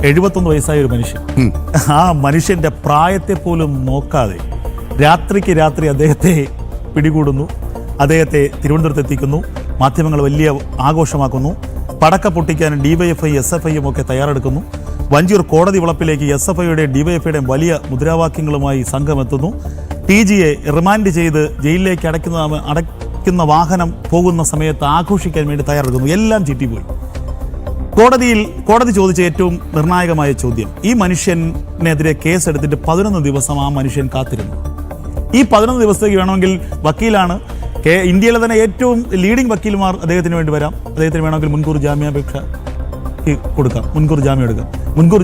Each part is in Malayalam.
71 വയസ്സായ ഒരു മനുഷ്യൻ. ആ മനുഷ്യന്റെ പ്രായത്തെ പോലും നോക്കാതെ രാത്രിക്ക് രാത്രി അദ്ദേഹത്തെ പിടികൂടുന്നു, അദ്ദേഹത്തെ തിരുവനന്തപുരത്ത് എത്തിക്കുന്നു, മാധ്യമങ്ങൾ വലിയ ആഘോഷമാക്കുന്നു, പടക്ക പൊട്ടിക്കാനും ഡിവൈഎഫ്ഐ SFIയും ഒക്കെ തയ്യാറെടുക്കുന്നു. വഞ്ചിയൂർ കോടതി വളപ്പിലേക്ക് SFIയുടെയും ഡിവൈഎഫ്ഐയുടെയും വലിയ മുദ്രാവാക്യങ്ങളുമായി സംഘമെത്തുന്നു. TGയെ റിമാൻഡ് ചെയ്ത് ജയിലിലേക്ക് അടയ്ക്കുന്ന വാഹനം പോകുന്ന സമയത്ത് ആഘോഷിക്കാൻ വേണ്ടി തയ്യാറെടുക്കുന്നു. എല്ലാം ചീറ്റിപ്പോയി. കോടതി ചോദിച്ച ഏറ്റവും നിർണായകമായ ചോദ്യം, ഈ മനുഷ്യനെതിരെ കേസെടുത്തിട്ട് 11 ദിവസം ആ മനുഷ്യൻ കാത്തിരുന്നു. ഈ 11 ദിവസത്തേക്ക് വേണമെങ്കിൽ വക്കീലാണ്, ഇന്ത്യയിലെ തന്നെ ഏറ്റവും ലീഡിംഗ് വക്കീൽമാർ അദ്ദേഹത്തിന് വേണ്ടി വരാം, അദ്ദേഹത്തിന് വേണമെങ്കിൽ മുൻകൂർ ജാമ്യാപേക്ഷ കൊടുക്കാം, മുൻകൂർ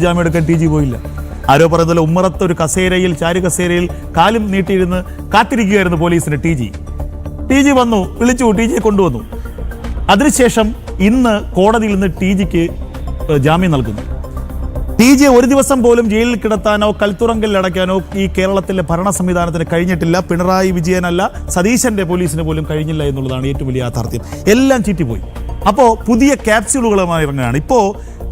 ജാമ്യം എടുക്കാൻ TG പോയില്ല. ആരോ പറയുന്നത് ഉമ്മറത്ത് ഒരു കസേരയിൽ, ചാരു കസേരയിൽ കാലും നീട്ടിയിരുന്ന് കാത്തിരിക്കുകയായിരുന്നു പോലീസിന്. TG വന്നു, വിളിച്ചു, TGയെ കൊണ്ടുവന്നു. അതിനുശേഷം ഇന്ന് കോടതിയിൽ നിന്ന് TGക്ക് ജാമ്യം നൽകുന്നു. TGയെ ഒരു ദിവസം പോലും ജയിലിൽ കിടത്താനോ കൽത്തുറങ്കലിൽ അടയ്ക്കാനോ ഈ കേരളത്തിലെ ഭരണ സംവിധാനത്തിന് കഴിഞ്ഞിട്ടില്ല. പിണറായി വിജയനല്ല, സതീശന്റെ പോലീസിന് പോലും കഴിഞ്ഞില്ല എന്നുള്ളതാണ് ഏറ്റവും വലിയ യാഥാർത്ഥ്യം. എല്ലാം ചീറ്റിപ്പോയി. അപ്പോൾ പുതിയ ക്യാപ്സ്യൂളുകളുമായി ഇറങ്ങുകയാണ്. ഇപ്പോൾ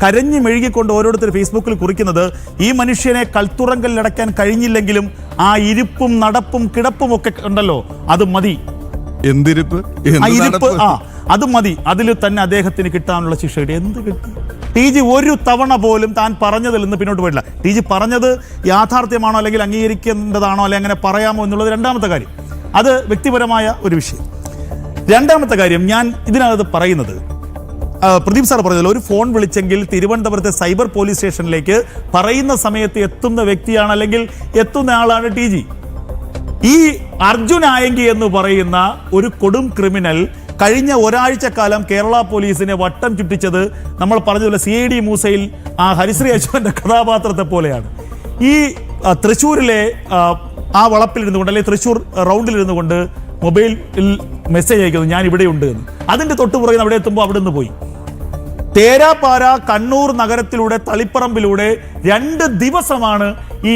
കരഞ്ഞു മെഴുകിക്കൊണ്ട് ഓരോരുത്തർ ഫേസ്ബുക്കിൽ കുറിക്കുന്നത്, ഈ മനുഷ്യനെ കൽത്തുറങ്കലിൽ അടയ്ക്കാൻ കഴിഞ്ഞില്ലെങ്കിലും ആ ഇരിപ്പും നടപ്പും കിടപ്പും ഒക്കെ ഉണ്ടല്ലോ, അത് മതി. അത് മതി, അതിൽ തന്നെ അദ്ദേഹത്തിന് കിട്ടാനുള്ള ശിക്ഷ കിട്ടി. എന്ത് കിട്ടി? TG ഒരു തവണ പോലും താൻ പറഞ്ഞതിൽ നിന്ന് പിന്നോട്ട് പോയിട്ടില്ല. TG പറഞ്ഞത് യാഥാർത്ഥ്യമാണോ അല്ലെങ്കിൽ അംഗീകരിക്കേണ്ടതാണോ അല്ലെങ്കിൽ അങ്ങനെ പറയാമോ എന്നുള്ളത് രണ്ടാമത്തെ കാര്യം. അത് വ്യക്തിപരമായ ഒരു വിഷയം. രണ്ടാമത്തെ കാര്യം, ഞാൻ ഇതിനകത്ത് പറയുന്നത്, പ്രദീപ് സാർ പറഞ്ഞല്ലോ, ഒരു ഫോൺ വിളിച്ചെങ്കിൽ തിരുവനന്തപുരത്തെ സൈബർ പോലീസ് സ്റ്റേഷനിലേക്ക് പറയുന്ന സമയത്ത് എത്തുന്ന വ്യക്തിയാണ് അല്ലെങ്കിൽ എത്തുന്ന ആളാണ് TG. ഈ അർജുൻ ആയങ്കി എന്ന് പറയുന്ന ഒരു കൊടും ക്രിമിനൽ കഴിഞ്ഞ ഒരാഴ്ചക്കാലം കേരള പോലീസിനെ വട്ടം ചുറ്റിച്ചത് നമ്മൾ പറഞ്ഞതുപോലെ CID മൂസയിൽ ആ ഹരിശ്രീ അശോകന്റെ കഥാപാത്രത്തെ പോലെയാണ്. ഈ തൃശ്ശൂരിലെ ആ വളപ്പിലിരുന്നു കൊണ്ട് അല്ലെങ്കിൽ തൃശ്ശൂർ റൗണ്ടിലിരുന്നു കൊണ്ട് മൊബൈലിൽ മെസ്സേജ് അയക്കുന്നു, ഞാൻ ഇവിടെയുണ്ട് എന്ന്. അതിന്റെ തൊട്ടുപുറകെ അവിടെ എത്തുമ്പോൾ അവിടെ നിന്ന് പോയി. തേരാപ്പാര കണ്ണൂർ നഗരത്തിലൂടെ തളിപ്പറമ്പിലൂടെ 2 ദിവസമാണ് ഈ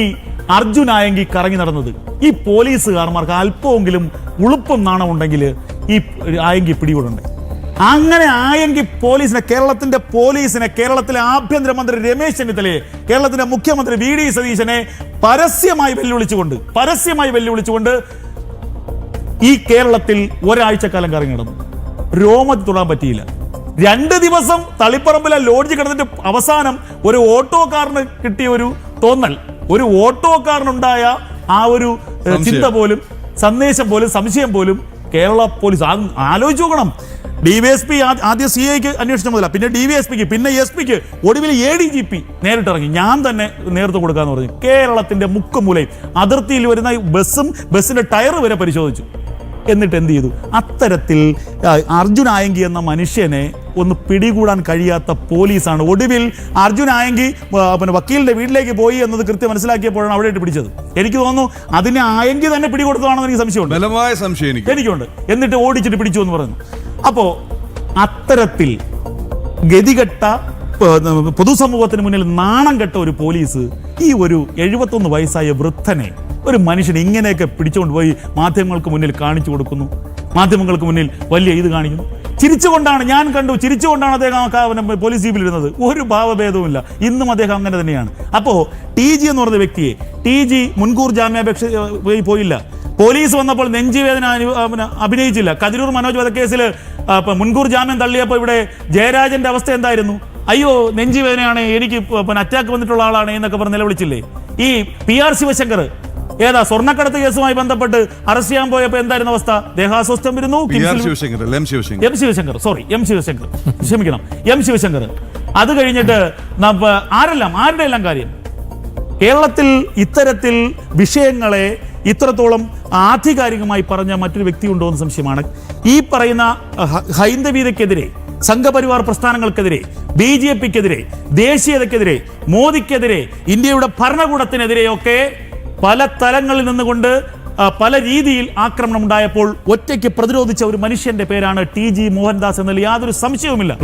അർജുൻ ആയങ്കി കറങ്ങി നടന്നത്. ഈ പോലീസുകാർമാർക്ക് അല്പമെങ്കിലും ഉളുപ്പും നാണമുണ്ടെങ്കിൽ ഈ ആയങ്കി പിടികൂടണ്ടേ? അങ്ങനെ ആയങ്കി കേരളത്തിലെ ആഭ്യന്തരമന്ത്രി രമേശ് ചെന്നിത്തലയെ, കേരളത്തിന്റെ മുഖ്യമന്ത്രി VD സതീശനെ പരസ്യമായി വെല്ലുവിളിച്ചുകൊണ്ട് ഈ കേരളത്തിൽ ഒരാഴ്ചക്കാലം കറങ്ങി നടന്നു. രോമത്തിൽ തൊടാൻ പറ്റിയില്ല. 2 ദിവസം തളിപ്പറമ്പിലെ ലോഡ്ജ് കിടന്നിട്ട് അവസാനം ഒരു ഓട്ടോക്കാരന് കിട്ടിയ ഒരു തോന്നൽ, ഒരു ഓട്ടോക്കാരനുണ്ടായ ആ ഒരു ചിന്ത പോലും, സന്ദേശം പോലും, സംശയം പോലും കേരള പോലീസ് ആലോചിച്ച് നോക്കണം. DYSP ആദ്യം CIക്ക് അന്വേഷണം മുതല, പിന്നെ DYSPക്ക്, പിന്നെ SPക്ക്, ഒടുവിൽ ADGP നേരിട്ടിറങ്ങി. ഞാൻ തന്നെ നേതൃത്വം കൊടുക്കാന്ന് പറഞ്ഞു. കേരളത്തിന്റെ മുക്കുമൂലയും അതിർത്തിയിൽ വരുന്ന ബസ്സിന്റെ ടയർ വരെ പരിശോധിച്ചു. എന്നിട്ട് എന്ത് ചെയ്തു? അത്തരത്തിൽ അർജുൻ ആയങ്കി എന്ന മനുഷ്യനെ ഒന്ന് പിടികൂടാൻ കഴിയാത്ത പോലീസാണ് ഒടുവിൽ അർജുൻ ആയങ്കി വക്കീലിന്റെ വീട്ടിലേക്ക് പോയി എന്നത് കൃത്യം മനസ്സിലാക്കിയപ്പോഴാണ് അവിടെ ഇട്ട് പിടിച്ചത്. എനിക്ക് തോന്നുന്നു അതിനെ ആയങ്കി തന്നെ പിടികൊടുത്തതാണെന്ന് എനിക്ക് സംശയമുണ്ട്, എനിക്കുണ്ട്. എന്നിട്ട് ഓടിച്ചിട്ട് പിടിച്ചു എന്ന് പറഞ്ഞു. അപ്പോ അത്തരത്തിൽ ഗതികെട്ട, പൊതുസമൂഹത്തിന് മുന്നിൽ നാണം കെട്ട ഒരു പോലീസ് ഈ ഒരു 71 വയസ്സായ വൃദ്ധനെ, ഒരു മനുഷ്യൻ ഇങ്ങനെയൊക്കെ പിടിച്ചുകൊണ്ട് പോയി മാധ്യമങ്ങൾക്ക് മുന്നിൽ കാണിച്ചു കൊടുക്കുന്നു, മാധ്യമങ്ങൾക്ക് മുന്നിൽ വലിയ ഇത് കാണിക്കുന്നു. ചിരിച്ചുകൊണ്ടാണ് അദ്ദേഹം പോലീസ് ജീപ്പിലിരുന്നത്. ഒരു ഭാവഭേദവുമില്ല. ഇന്നും അദ്ദേഹം അങ്ങനെ തന്നെയാണ്. അപ്പോൾ TG എന്ന് പറഞ്ഞ വ്യക്തിയെ, TG മുൻകൂർ ജാമ്യാപേക്ഷ പോയില്ല. പോലീസ് വന്നപ്പോൾ നെഞ്ചുവേദന അഭിനയിച്ചില്ല. കതിരൂർ മനോജ് വധക്കേസിൽ മുൻകൂർ ജാമ്യം തള്ളിയപ്പോൾ ഇവിടെ ജയരാജന്റെ അവസ്ഥ എന്തായിരുന്നു? അയ്യോ നെഞ്ചുവേദനയാണ്, എനിക്ക് അറ്റാക്ക് വന്നിട്ടുള്ള ആളാണ് എന്നൊക്കെ പറഞ്ഞ് നിലവിളിച്ചില്ലേ? ഈ PR ശിവശങ്കർ സ്വർണ്ണക്കടത്ത് കേസുമായി ബന്ധപ്പെട്ട് അറസ്റ്റ് ചെയ്യാൻ പോയപ്പോ എന്തായിരുന്നു അവസ്ഥ? ദേഹാസ്വസ്ഥം വരുന്നു. എം ശിവശങ്കർ. അത് കഴിഞ്ഞിട്ട് ആരുടെ എല്ലാം കാര്യം? കേരളത്തിൽ ഇത്തരത്തിൽ വിഷയങ്ങളെ ഇത്രത്തോളം ആധികാരികമായി പറഞ്ഞ മറ്റൊരു വ്യക്തി ഉണ്ടോ എന്ന് സംശയമാണ്. ഈ പറയുന്ന ഹൈന്ദവീയതയ്ക്കെതിരെ, സംഘപരിവാർ പ്രസ്ഥാനങ്ങൾക്കെതിരെ, BJPക്കെതിരെ, ദേശീയതയ്ക്കെതിരെ, മോദിക്കെതിരെ, ഇന്ത്യയുടെ ഭരണകൂടത്തിനെതിരെയൊക്കെ പല തലങ്ങളിൽ നിന്നുകൊണ്ട് പല രീതിയിൽ ആക്രമണം ഉണ്ടായപ്പോൾ ഒറ്റയ്ക്ക് പ്രതിരോധിച്ച ഒരു മനുഷ്യന്റെ പേരാണ് TG മോഹൻദാസ് എന്നതിൽ യാതൊരു സംശയവുമില്ല.